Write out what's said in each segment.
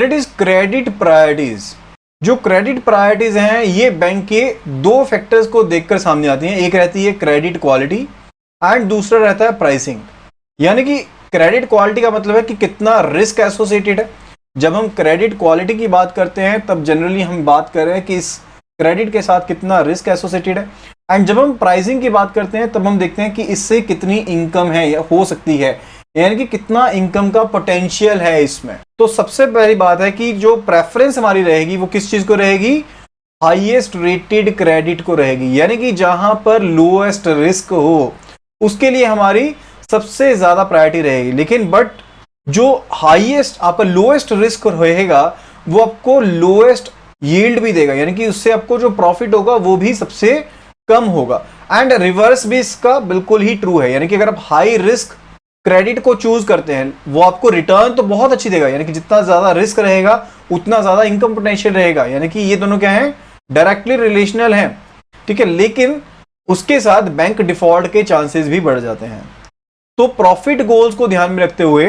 It is credit priorities. जो credit priorities हैं ये बैंक के दो फैक्टर्स को देखकर सामने आती हैं। एक रहती है क्रेडिट क्वालिटी एंड दूसरा रहता है प्राइसिंग। यानी कि क्रेडिट क्वालिटी का मतलब है कि कितना रिस्क एसोसिएटेड है। जब हम क्रेडिट क्वालिटी की बात करते हैं तब जनरली हम बात कर रहे हैं कि इस क्रेडिट के साथ कितना रिस्क एसोसिएटेड है। एंड जब हम प्राइसिंग की बात करते हैं तब हम देखते हैं कि इससे कितनी इनकम है या हो सकती है, यानी कि कितना इनकम का पोटेंशियल है इसमें। तो सबसे पहली बात है कि जो प्रेफरेंस हमारी रहेगी वो किस चीज को रहेगी, हाईएस्ट रेटेड क्रेडिट को रहेगी। यानी कि जहां पर लोएस्ट रिस्क हो उसके लिए हमारी सबसे ज्यादा प्रायोरिटी रहेगी। लेकिन बट जो हाईएस्ट आपका लोएस्ट रिस्क रहेगा वो आपको लोएस्ट यील्ड भी देगा, यानी कि उससे आपको जो प्रॉफिट होगा वो भी सबसे कम होगा। एंड रिवर्स भी इसका बिल्कुल ही ट्रू है, यानी कि अगर आप हाई रिस्क क्रेडिट को चूज करते हैं वो आपको रिटर्न तो बहुत अच्छी देगा, यानी कि जितना ज्यादा रिस्क रहेगा उतना ज्यादा इनकम पोटेंशियल रहेगा। यानी कि ये दोनों क्या है, डायरेक्टली रिलेशनल हैं, ठीक है। लेकिन उसके साथ बैंक डिफॉल्ट के चांसेस भी बढ़ जाते हैं। तो प्रॉफिट गोल्स को ध्यान में रखते हुए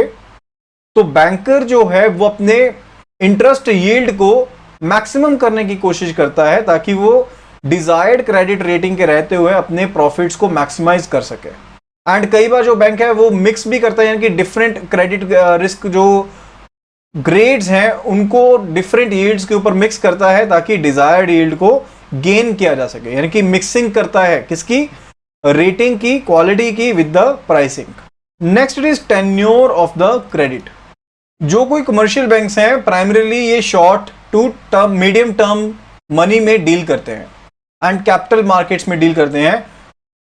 तो बैंकर जो है वो अपने इंटरेस्ट यील्ड को मैक्सिमम करने की कोशिश करता है ताकि वो डिजायर्ड क्रेडिट रेटिंग के रहते हुए अपने प्रॉफिट्स को मैक्सिमाइज कर सके। एंड कई बार जो बैंक है वो मिक्स भी करता है, यानी कि डिफरेंट क्रेडिट रिस्क जो ग्रेड्स हैं उनको डिफरेंट यील्ड्स के ऊपर मिक्स करता है ताकि डिजायर्ड यील्ड को गेन किया जा सके। यानी कि मिक्सिंग करता है किसकी, रेटिंग की, क्वालिटी की with the pricing. Next is tenure of the credit. जो कोई कमर्शियल बैंक्स हैं प्राइमरीली ये short to term medium term money में डील करते हैं एंड कैपिटल मार्केट्स में डील करते हैं।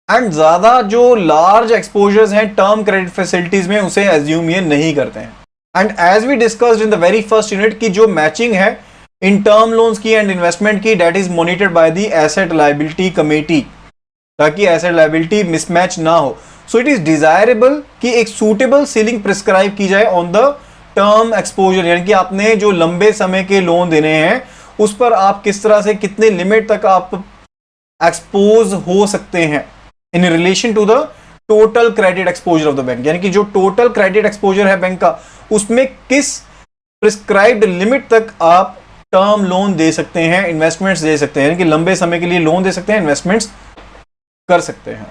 एंड ज्यादा जो लार्ज एक्सपोजर्स हैं टर्म क्रेडिट फैसिलिटीज में उसे एज्यूम ये नहीं करते हैं। And as we discussed in the very first unit की जो मैचिंग है इन टर्म लोन्स की एंड इन्वेस्टमेंट की, that is monitored by the asset liability committee, ताकि एसेट लायबिलिटी मिसमैच ना हो। सो इट इज डिजायरेबल कि एक सूटेबल सीलिंग प्रिस्क्राइब की जाए ऑन द टर्म एक्सपोजर, यानी कि आपने जो लंबे समय के लोन देने हैं उस पर आप किस तरह से कितने लिमिट तक आप एक्सपोज हो सकते हैं in relation to the total credit exposure of the bank. यानी कि जो टोटल क्रेडिट एक्सपोजर है बैंक का उसमें किस प्रिस्क्राइब्ड लिमिट तक आप टर्म लोन दे सकते हैं, इन्वेस्टमेंट्स दे सकते हैं, यानी कि लंबे समय के लिए लोन दे सकते हैं, इन्वेस्टमेंट्स कर सकते हैं।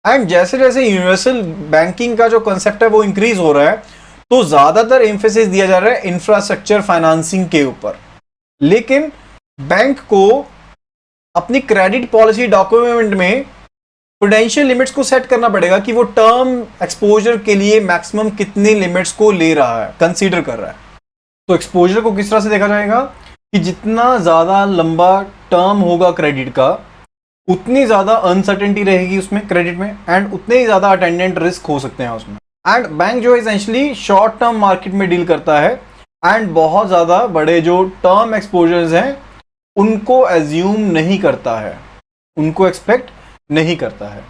एंड जैसे जैसे यूनिवर्सल बैंकिंग का जो कंसेप्ट है वो इंक्रीज हो रहा है तो ज्यादातर एम्फेसिस दिया जा रहा है इंफ्रास्ट्रक्चर फाइनेंसिंग के ऊपर। लेकिन बैंक को अपनी क्रेडिट पॉलिसी डॉक्यूमेंट में प्रूडेंशियल लिमिट्स को सेट करना पड़ेगा कि वो टर्म एक्सपोजर के लिए मैक्सिमम कितने लिमिट्स को ले रहा है, कंसीडर कर रहा है। तो एक्सपोजर को किस तरह से देखा जाएगा कि जितना ज्यादा लंबा टर्म होगा क्रेडिट का उतनी ज्यादा अनसर्टेनिटी रहेगी उसमें क्रेडिट में एंड उतने ही ज्यादा अटेंडेंट रिस्क हो सकते हैं उसमें। एंड बैंक जो एसेंशियली शॉर्ट टर्म मार्केट में डील करता है एंड बहुत ज्यादा बड़े जो टर्म एक्सपोजर्स हैं उनको एज्यूम नहीं करता है, उनको एक्सपेक्ट नहीं करता है।